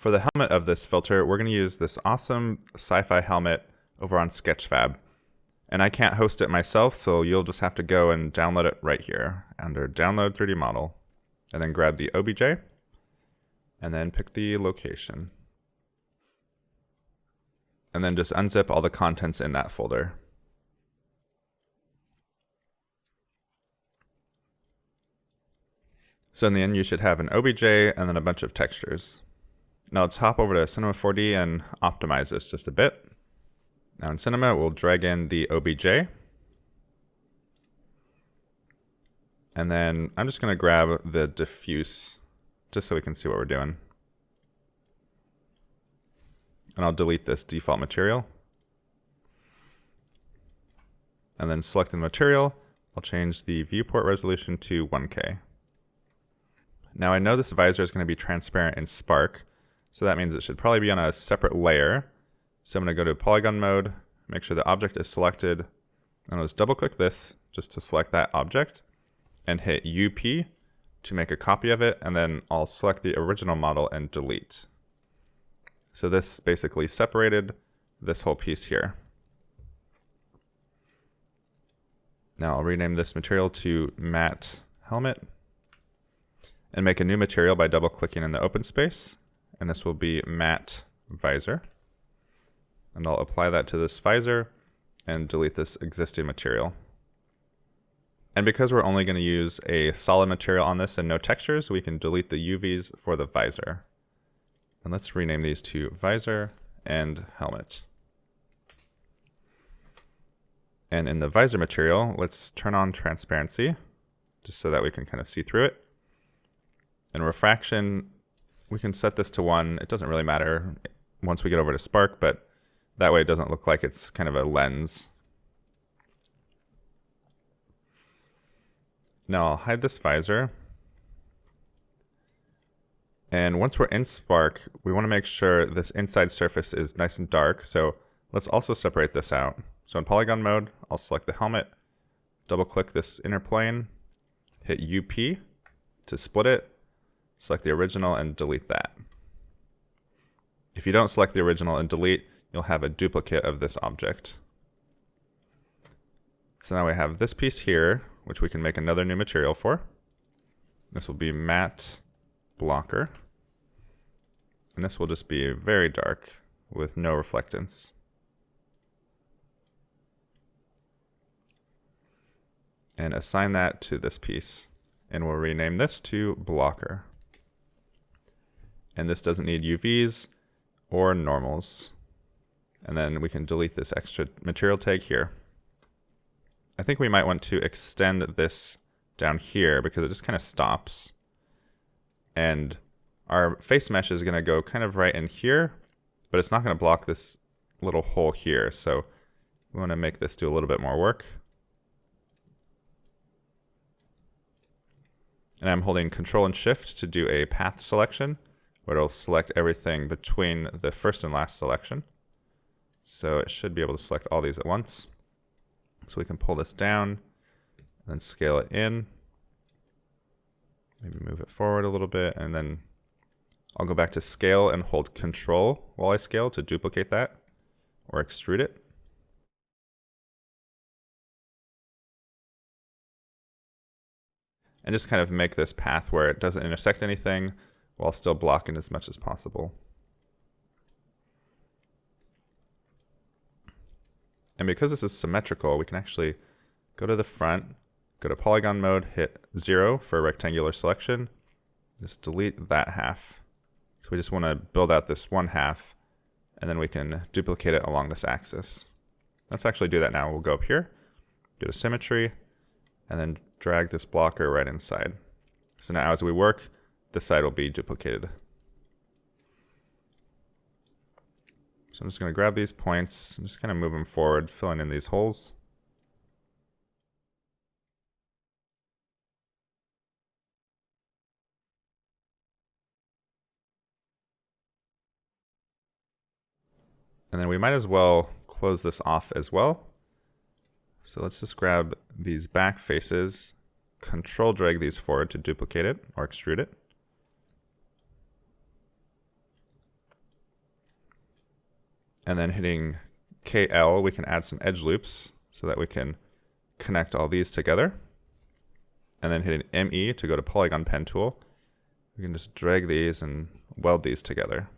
For the helmet of this filter, we're going to use this awesome sci-fi helmet over on Sketchfab. And I can't host it myself, so you'll just have to go and download it right here under Download 3D Model. And then grab the OBJ, and then pick the location. And then just unzip all the contents in that folder. So in the end, you should have an OBJ and then a bunch of textures. Now let's hop over to Cinema 4D and optimize this just a bit. Now in Cinema, we'll drag in the OBJ. And then I'm just going to grab the diffuse just so we can see what we're doing. And I'll delete this default material. And then select the material. I'll change the viewport resolution to 1K. Now I know this visor is going to be transparent in Spark, so that means it should probably be on a separate layer. So I'm going to go to polygon mode, make sure the object is selected, and I'll just double click this just to select that object, and hit UP to make a copy of it, and then I'll select the original model and delete. So this basically separated this whole piece here. Now I'll rename this material to Matte Helmet, and make a new material by double clicking in the open space, and this will be Matte Visor. And I'll apply that to this visor and delete this existing material. And because we're only going to use a solid material on this and no textures, we can delete the UVs for the visor. And let's rename these to Visor and Helmet. And in the visor material, let's turn on transparency, just so that we can kind of see through it. And refraction, we can set this to 1. It doesn't really matter once we get over to Spark, but that way it doesn't look like it's kind of a lens. Now I'll hide this visor. And once we're in Spark, we want to make sure this inside surface is nice and dark. So let's also separate this out. So in polygon mode, I'll select the helmet, double click this inner plane, hit UP to split it, select the original and delete that. If you don't select the original and delete, you'll have a duplicate of this object. So now we have this piece here, which we can make another new material for. This will be Matte Blocker. And this will just be very dark with no reflectance. And assign that to this piece. And we'll rename this to Blocker. And this doesn't need UVs or normals. And then we can delete this extra material tag here. I think we might want to extend this down here because it just kind of stops. And our face mesh is going to go kind of right in here, but it's not going to block this little hole here. So we want to make this do a little bit more work. And I'm holding Control and Shift to do a path selection, where it'll select everything between the first and last selection. So it should be able to select all these at once. So we can pull this down and then scale it in. Maybe move it forward a little bit, and then I'll go back to scale and hold Control while I scale to duplicate that or extrude it. And just kind of make this path where it doesn't intersect anything while still blocking as much as possible. And because this is symmetrical, we can actually go to the front, go to polygon mode, hit 0 for a rectangular selection, just delete that half. So we just want to build out this one half, and then we can duplicate it along this axis. Let's actually do that now. We'll go up here, go to symmetry, and then drag this blocker right inside. So now as we work, this side will be duplicated. So I'm just going to grab these points and just kind of move them forward, filling in these holes. And then we might as well close this off as well. So let's just grab these back faces, Control drag these forward to duplicate it or extrude it. And then hitting KL, we can add some edge loops so that we can connect all these together. And then hitting ME to go to polygon pen tool. We can just drag these and weld these together.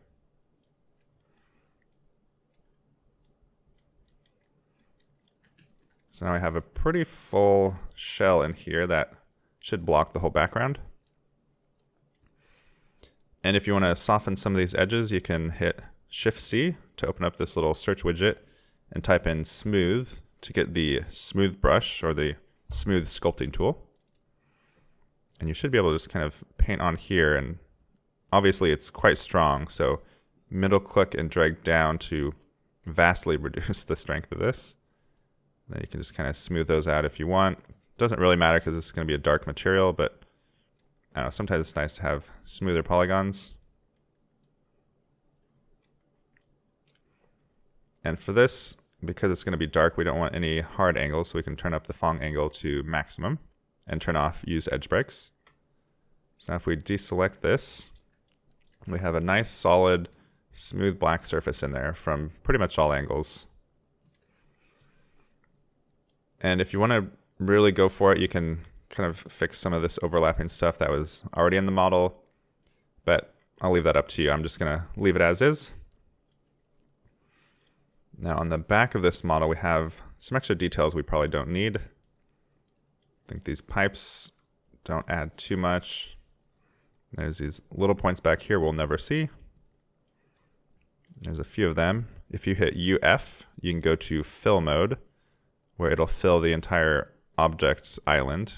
So now I have a pretty full shell in here that should block the whole background. And if you want to soften some of these edges, you can hit Shift-C to open up this little search widget and type in smooth to get the smooth brush or the smooth sculpting tool. And you should be able to just kind of paint on here, and obviously it's quite strong, so middle click and drag down to vastly reduce the strength of this. Then you can just kind of smooth those out if you want. Doesn't really matter because this is going to be a dark material, but I don't know, sometimes it's nice to have smoother polygons. And for this, because it's going to be dark, we don't want any hard angles, so we can turn up the Phong angle to maximum and turn off use edge breaks. So now if we deselect this, we have a nice solid smooth black surface in there from pretty much all angles. And if you want to really go for it, you can kind of fix some of this overlapping stuff that was already in the model, but I'll leave that up to you. I'm just going to leave it as is. Now on the back of this model, we have some extra details we probably don't need. I think these pipes don't add too much. There's these little points back here we'll never see. There's a few of them. If you hit UF, you can go to fill mode, where it'll fill the entire object island.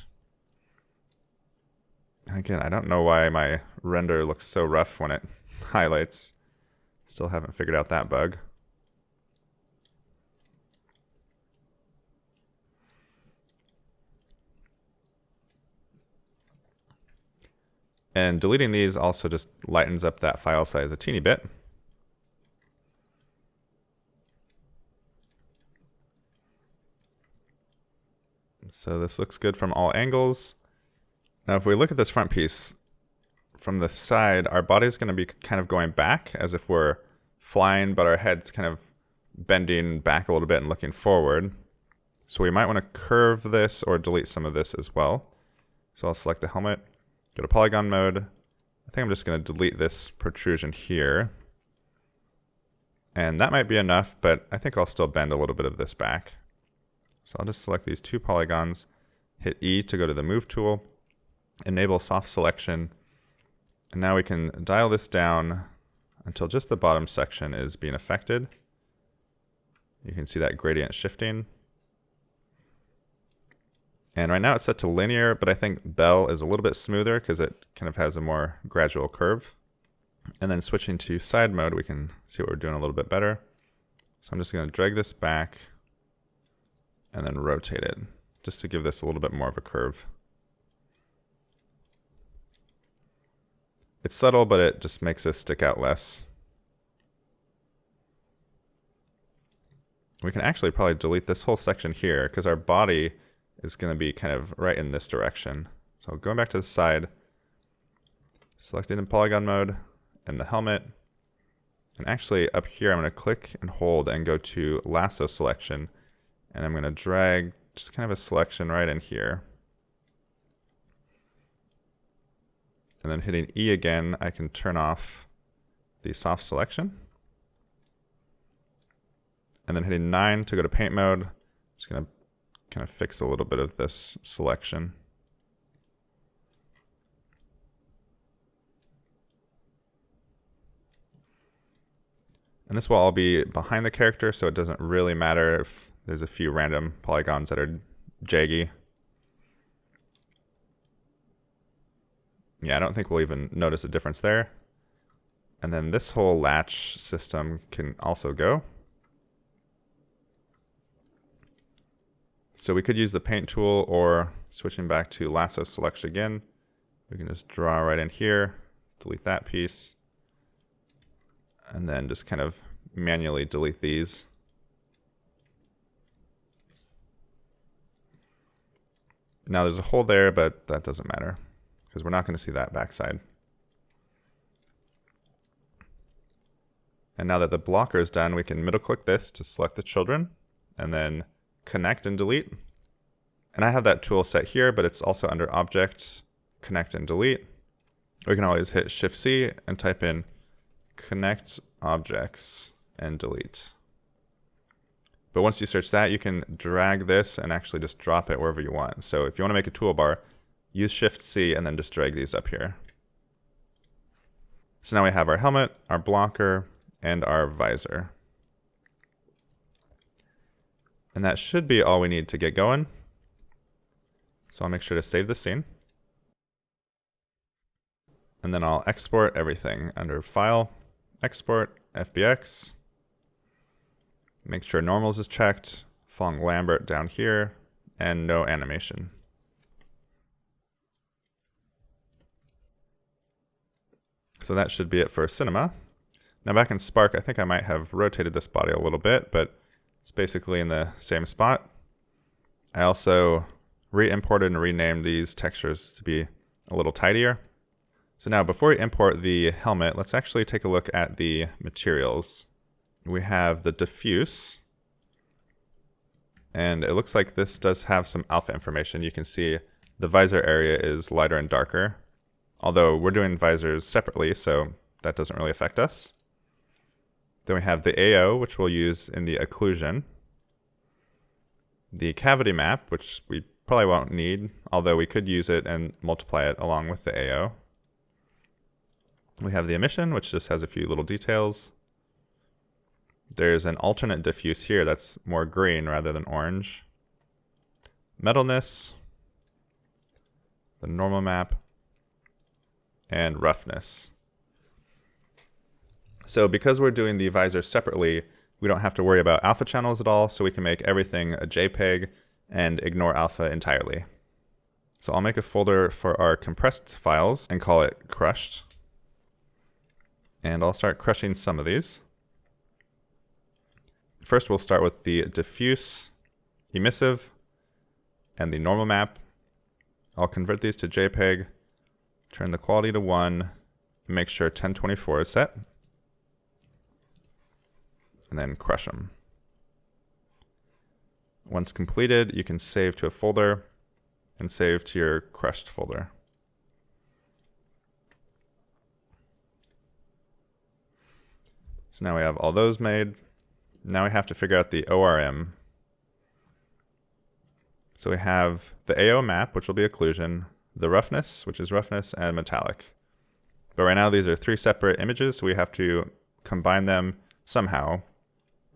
And again, I don't know why my render looks so rough when it highlights. Still haven't figured out that bug. And deleting these also just lightens up that file size a teeny bit. So this looks good from all angles. Now if we look at this front piece from the side, our body's going to be kind of going back as if we're flying, but our head's kind of bending back a little bit and looking forward. So we might want to curve this or delete some of this as well. So I'll select the helmet, go to polygon mode. I think I'm just going to delete this protrusion here. And that might be enough, but I think I'll still bend a little bit of this back. So I'll just select these two polygons, hit E to go to the move tool, enable soft selection, and now we can dial this down until just the bottom section is being affected. You can see that gradient shifting. And right now it's set to linear, but I think Bell is a little bit smoother because it kind of has a more gradual curve. And then switching to side mode, we can see what we're doing a little bit better. So I'm just going to drag this back and then rotate it just to give this a little bit more of a curve. It's subtle, but it just makes this stick out less. We can actually probably delete this whole section here because our body is going to be kind of right in this direction. So going back to the side, selecting in polygon mode and the helmet. And actually up here, I'm going to click and hold and go to lasso selection. And I'm going to drag just kind of a selection right in here. And then hitting E again, I can turn off the soft selection. And then hitting 9 to go to paint mode. Just going to kind of fix a little bit of this selection. And this will all be behind the character, so it doesn't really matter if there's a few random polygons that are jaggy. Yeah, I don't think we'll even notice a difference there. And then this whole latch system can also go. So we could use the paint tool, or switching back to lasso selection again, we can just draw right in here, delete that piece, and then just kind of manually delete these. Now there's a hole there, but that doesn't matter because we're not going to see that backside. And now that the blocker is done, we can middle click this to select the children and then connect and delete. And I have that tool set here, but it's also under Object, Connect and Delete. We can always hit Shift-C and type in Connect Objects and Delete. But once you search that, you can drag this and actually just drop it wherever you want. So if you want to make a toolbar, use Shift-C and then just drag these up here. So now we have our helmet, our blocker, and our visor. And that should be all we need to get going. So I'll make sure to save the scene. And then I'll export everything under File, Export, FBX. Make sure normals is checked, Fong-Lambert down here, and no animation. So that should be it for Cinema. Now back in Spark, I think I might have rotated this body a little bit, but it's basically in the same spot. I also re-imported and renamed these textures to be a little tidier. So now before we import the helmet, let's actually take a look at the materials. We have the diffuse, and it looks like this does have some alpha information. You can see the visor area is lighter and darker, although we're doing visors separately, so that doesn't really affect us. Then we have the AO, which we'll use in the occlusion. The cavity map, which we probably won't need, although we could use it and multiply it along with the AO. We have the emission, which just has a few little details. There's an alternate diffuse here that's more green rather than orange. Metalness, the normal map, and roughness. So because we're doing the visor separately, we don't have to worry about alpha channels at all, so we can make everything a JPEG and ignore alpha entirely. So I'll make a folder for our compressed files and call it crushed. And I'll start crushing some of these. First, we'll start with the diffuse, emissive, and the normal map. I'll convert these to JPEG, turn the quality to 1, and make sure 1024 is set. And then crush them. Once completed, you can save to a folder and save to your crushed folder. So now we have all those made. Now we have to figure out the ORM. So we have the AO map, which will be occlusion, the roughness, which is roughness, and metallic. But right now these are 3 separate images, so we have to combine them somehow.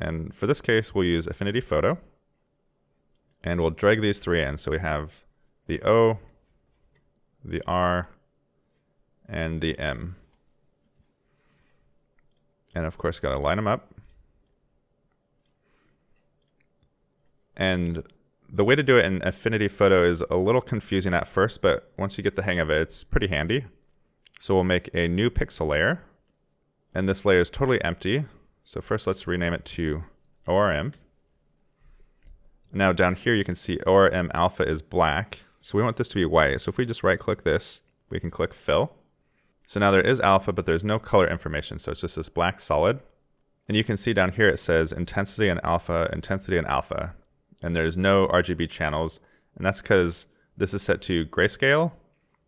And for this case, we'll use Affinity Photo. And we'll drag these 3 in. So we have the O, the R, and the M. And of course, got to line them up. And the way to do it in Affinity Photo is a little confusing at first, but once you get the hang of it, it's pretty handy. So we'll make a new pixel layer. And this layer is totally empty. So first, let's rename it to ORM. Now down here, you can see ORM alpha is black. So we want this to be white. So if we just right-click this, we can click Fill. So now there is alpha, but there's no color information. So it's just this black solid. And you can see down here, it says intensity and alpha, intensity and alpha. And there's no RGB channels. And that's because this is set to grayscale.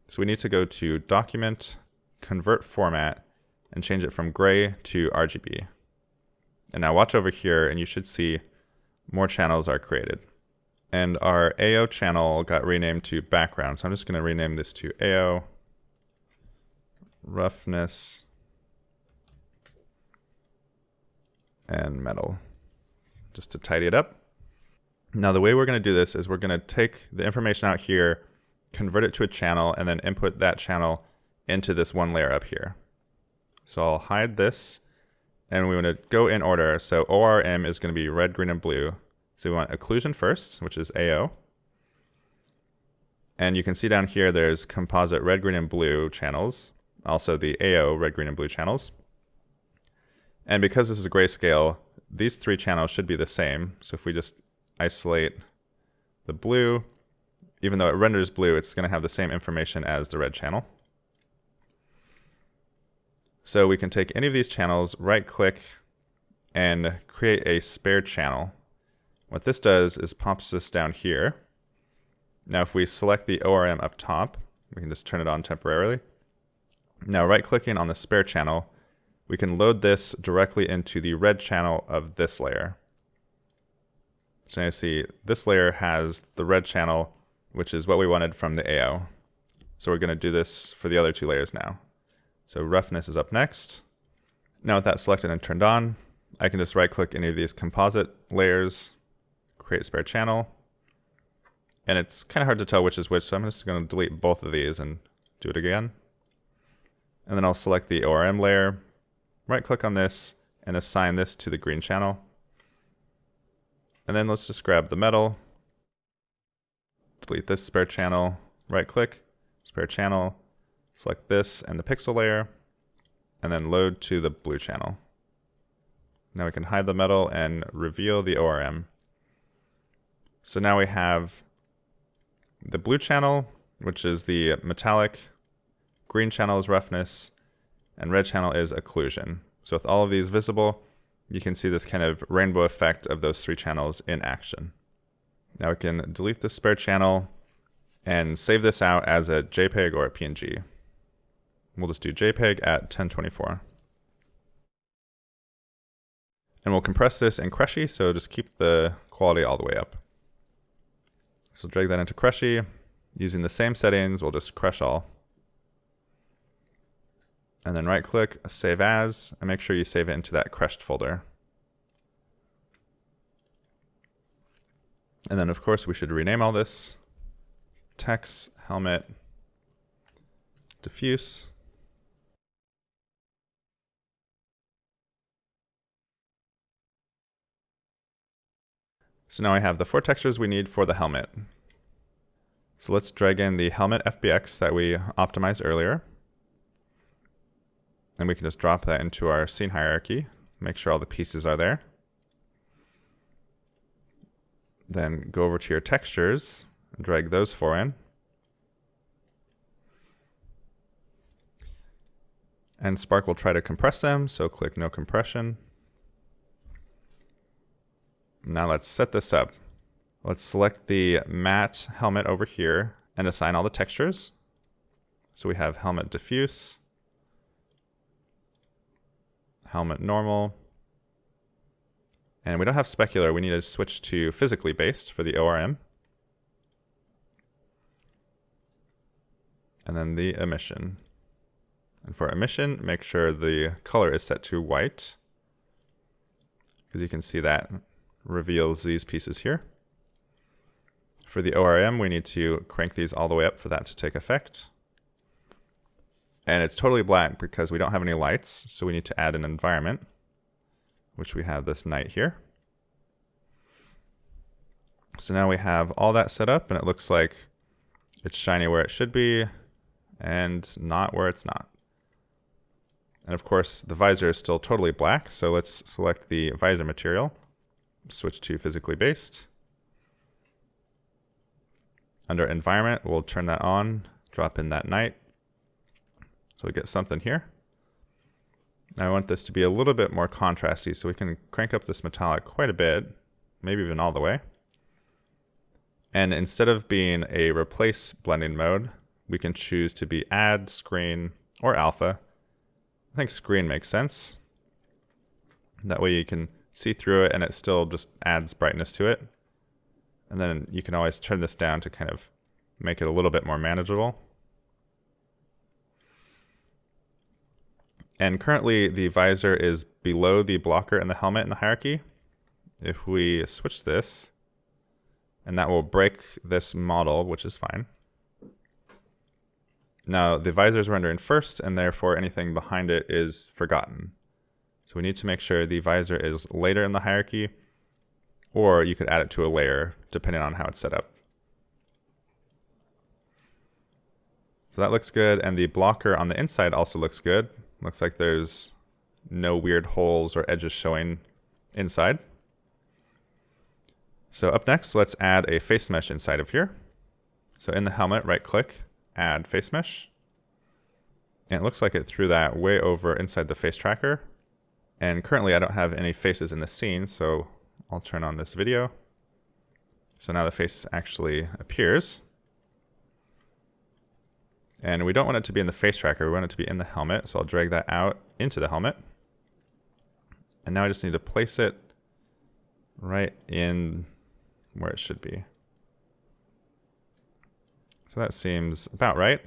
So we need to go to Document, Convert Format, and change it from gray to RGB. And now watch over here, and you should see more channels are created. And our AO channel got renamed to background. So I'm just going to rename this to AO, roughness, and metal, just to tidy it up. Now the way we're going to do this is we're going to take the information out here, convert it to a channel, and then input that channel into this one layer up here. So I'll hide this, and we want to go in order. So ORM is going to be red, green, and blue. So we want occlusion first, which is AO. And you can see down here there's composite red, green, and blue channels. Also the AO red, green, and blue channels. And because this is a grayscale, these 3 channels should be the same. So if we just isolate the blue, even though it renders blue, it's going to have the same information as the red channel. So we can take any of these channels, right-click, and create a spare channel. What this does is pops this down here. Now if we select the ORM up top, we can just turn it on temporarily. Now right-clicking on the spare channel, we can load this directly into the red channel of this layer. So now you see this layer has the red channel, which is what we wanted from the AO. So we're going to do this for the other two layers now. So roughness is up next. Now with that selected and turned on, I can just right-click any of these composite layers, create spare channel, and it's kind of hard to tell which is which, so I'm just going to delete both of these and do it again. And then I'll select the ORM layer, right-click on this, and assign this to the green channel. And then let's just grab the metal, delete this spare channel, right-click, spare channel, select this and the pixel layer, and then load to the blue channel. Now we can hide the metal and reveal the ORM. So now we have the blue channel, which is the metallic, green channel is roughness, and red channel is occlusion. So with all of these visible, you can see this kind of rainbow effect of those three channels in action. Now we can delete the spare channel and save this out as a JPEG or a PNG. We'll just do JPEG at 1024. And we'll compress this in Crushy, so just keep the quality all the way up. So drag that into Crushy. Using the same settings, we'll just crush all. And then right click, save as, and make sure you save it into that crushed folder. And then of course we should rename all this. Text, helmet, diffuse. So now I have the 4 textures we need for the helmet. So let's drag in the helmet FBX that we optimized earlier. And we can just drop that into our scene hierarchy, make sure all the pieces are there. Then go over to your textures, and drag those 4 in. And Spark will try to compress them, so click no compression. Now let's set this up. Let's select the matte helmet over here and assign all the textures. So we have helmet diffuse, helmet normal, and we don't have specular. We need to switch to physically based for the ORM. And then the emission. And for emission, make sure the color is set to white, because you can see that reveals these pieces here. For the ORM, we need to crank these all the way up for that to take effect. And it's totally black because we don't have any lights, so we need to add an environment, which we have this night here. So now we have all that set up, and it looks like it's shiny where it should be and not where it's not. And of course, the visor is still totally black, so let's select the visor material, switch to physically based. Under environment, we'll turn that on, drop in that night. So we get something here. Now I want this to be a little bit more contrasty, so we can crank up this metallic quite a bit, maybe even all the way. And instead of being a replace blending mode, we can choose to be add, screen, or alpha. I think screen makes sense. That way you can see through it and it still just adds brightness to it. And then you can always turn this down to kind of make it a little bit more manageable. And currently the visor is below the blocker and the helmet in the hierarchy. If we switch this, and that will break this model, which is fine. Now the visor is rendering first, and therefore anything behind it is forgotten. So we need to make sure the visor is later in the hierarchy, or you could add it to a layer depending on how it's set up. So that looks good, and the blocker on the inside also looks good. Looks like there's no weird holes or edges showing inside. So up next, let's add a face mesh inside of here. So in the helmet, right click, add face mesh. And it looks like it threw that way over inside the face tracker. And currently I don't have any faces in the scene, so I'll turn on this video. So now the face actually appears. And we don't want it to be in the face tracker, we want it to be in the helmet, so I'll drag that out into the helmet. And now I just need to place it right in where it should be. So that seems about right.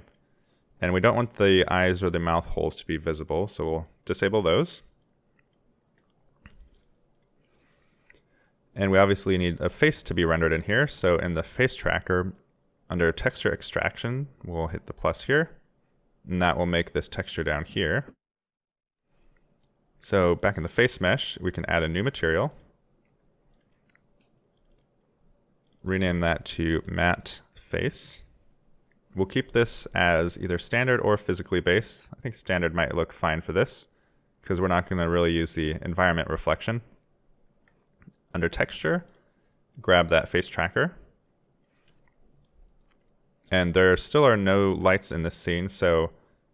And we don't want the eyes or the mouth holes to be visible, so we'll disable those. And we obviously need a face to be rendered in here, so in the face tracker, under texture extraction, we'll hit the plus here, and that will make this texture down here. So back in the face mesh, we can add a new material. Rename that to matte face. We'll keep this as either standard or physically based. I think standard might look fine for this, because we're not going to really use the environment reflection. Under texture, grab that face tracker. And there still are no lights in this scene, so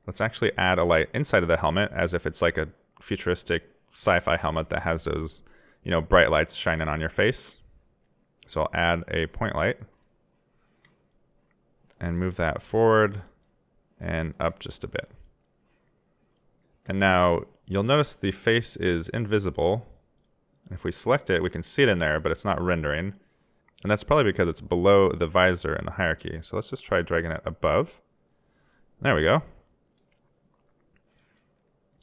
let's actually add a light inside of the helmet as if it's like a futuristic sci-fi helmet that has those, bright lights shining on your face. So I'll add a point light and move that forward and up just a bit. And now you'll notice the face is invisible. If we select it, we can see it in there, but it's not rendering. And that's probably because it's below the visor in the hierarchy. So let's just try dragging it above. There we go.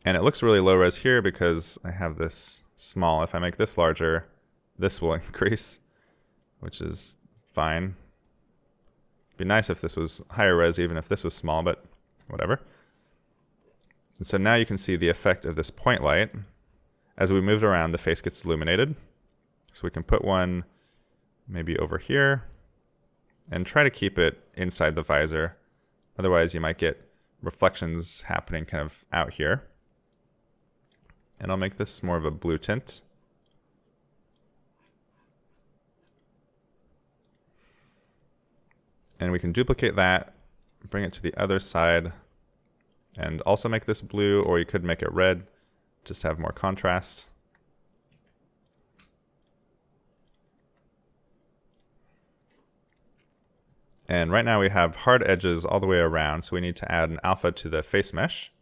And it looks really low res here because I have this small. If I make this larger, this will increase, which is fine. It'd be nice if this was higher res, even if this was small, but whatever. And so now you can see the effect of this point light. As we move it around, the face gets illuminated. So we can put one maybe over here and try to keep it inside the visor. Otherwise, you might get reflections happening kind of out here. And I'll make this more of a blue tint. And we can duplicate that, bring it to the other side, and also make this blue, or you could make it red, just to have more contrast. And right now we have hard edges all the way around, so we need to add an alpha to the face mesh.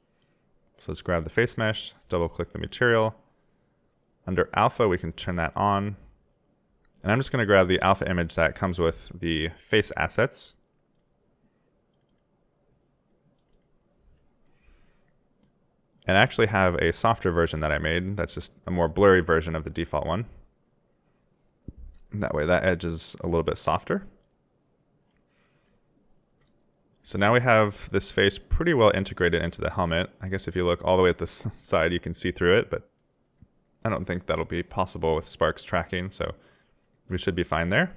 So let's grab the face mesh, double click the material. Under alpha, we can turn that on. And I'm just going to grab the alpha image that comes with the face assets. And I actually have a softer version that I made that's just a more blurry version of the default one. That way that edge is a little bit softer. So now we have this face pretty well integrated into the helmet. I guess if you look all the way at this side, you can see through it, but I don't think that'll be possible with Spark's tracking, so we should be fine there.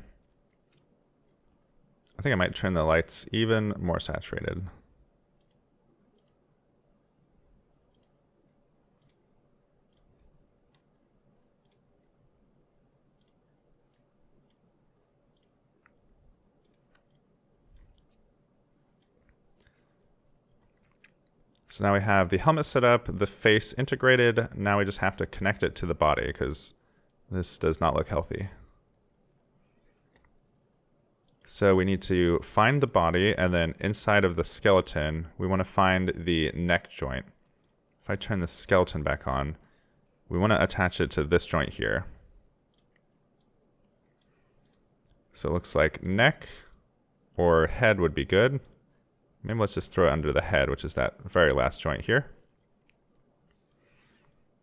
I think I might turn the lights even more saturated. So now we have the helmet set up, the face integrated. Now we just have to connect it to the body because this does not look healthy. So we need to find the body, and then inside of the skeleton, we want to find the neck joint. If I turn the skeleton back on, we want to attach it to this joint here. So it looks like neck or head would be good. Maybe let's just throw it under the head, which is that very last joint here.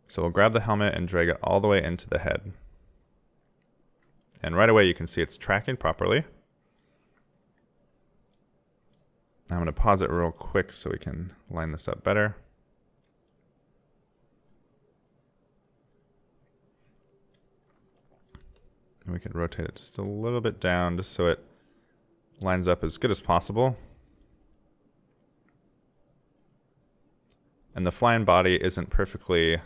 So we'll grab the helmet and drag it all the way into the head. And right away you can see it's tracking properly. I'm going to pause it real quick so we can line this up better. And we can rotate it just a little bit down just so it lines up as good as possible. And the flying body isn't perfectly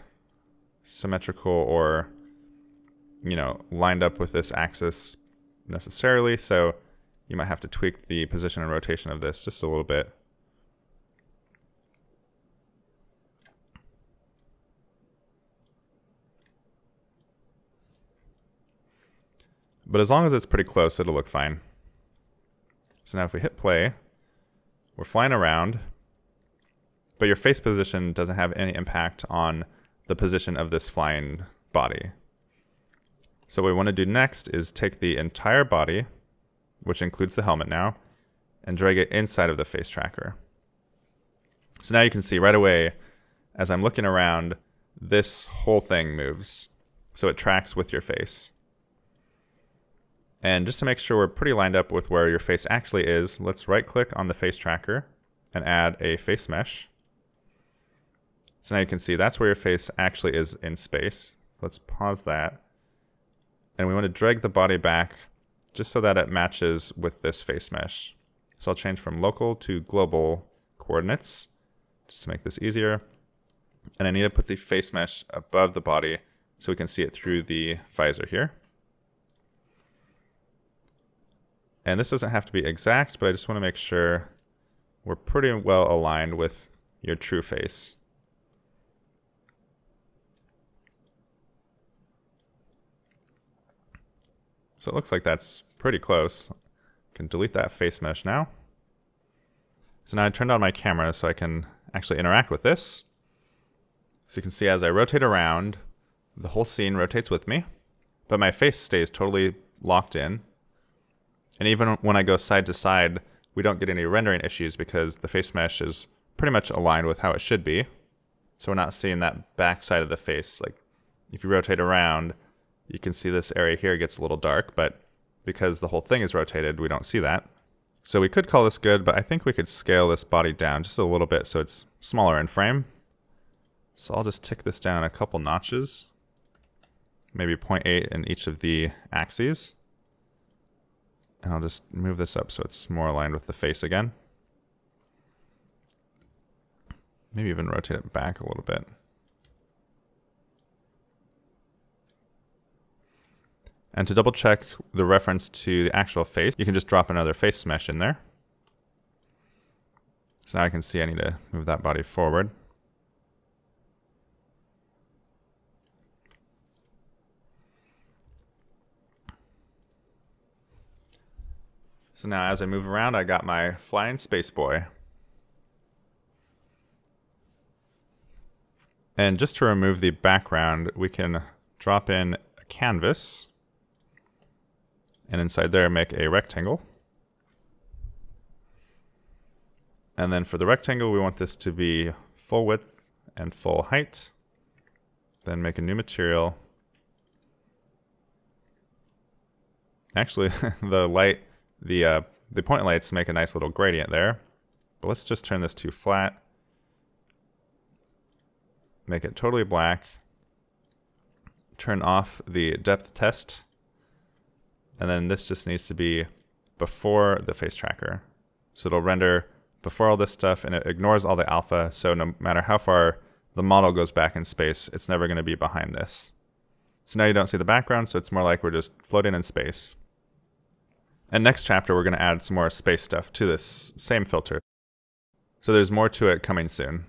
symmetrical or, lined up with this axis necessarily, so you might have to tweak the position and rotation of this just a little bit. But as long as it's pretty close, it'll look fine. So now if we hit play, we're flying around, but your face position doesn't have any impact on the position of this flying body. So what we want to do next is take the entire body, which includes the helmet now, and drag it inside of the face tracker. So now you can see right away, as I'm looking around, this whole thing moves. So it tracks with your face. And just to make sure we're pretty lined up with where your face actually is, let's right-click on the face tracker and add a face mesh. So now you can see that's where your face actually is in space. Let's pause that. And we want to drag the body back just so that it matches with this face mesh. So I'll change from local to global coordinates just to make this easier. And I need to put the face mesh above the body so we can see it through the visor here. And this doesn't have to be exact, but I just want to make sure we're pretty well aligned with your true face. So it looks like that's pretty close. I can delete that face mesh now. So now I turned on my camera so I can actually interact with this. So you can see as I rotate around, the whole scene rotates with me, but my face stays totally locked in. And even when I go side to side, we don't get any rendering issues because the face mesh is pretty much aligned with how it should be. So we're not seeing that back side of the face. Like if you rotate around, you can see this area here gets a little dark, but because the whole thing is rotated, we don't see that. So we could call this good, but I think we could scale this body down just a little bit so it's smaller in frame. So I'll just tick this down a couple notches, maybe 0.8 in each of the axes. And I'll just move this up so it's more aligned with the face again. Maybe even rotate it back a little bit. And to double check the reference to the actual face, you can just drop another face mesh in there. So now I can see I need to move that body forward. So now as I move around, I got my flying space boy. And just to remove the background, we can drop in a canvas. And inside there, make a rectangle. And then for the rectangle, we want this to be full width and full height. Then make a new material. Actually, the point lights make a nice little gradient there. But let's just turn this to flat. Make it totally black. Turn off the depth test. And then this just needs to be before the face tracker. So it'll render before all this stuff and it ignores all the alpha. So no matter how far the model goes back in space, it's never going to be behind this. So now you don't see the background, so it's more like we're just floating in space. And next chapter, we're going to add some more space stuff to this same filter. So there's more to it coming soon.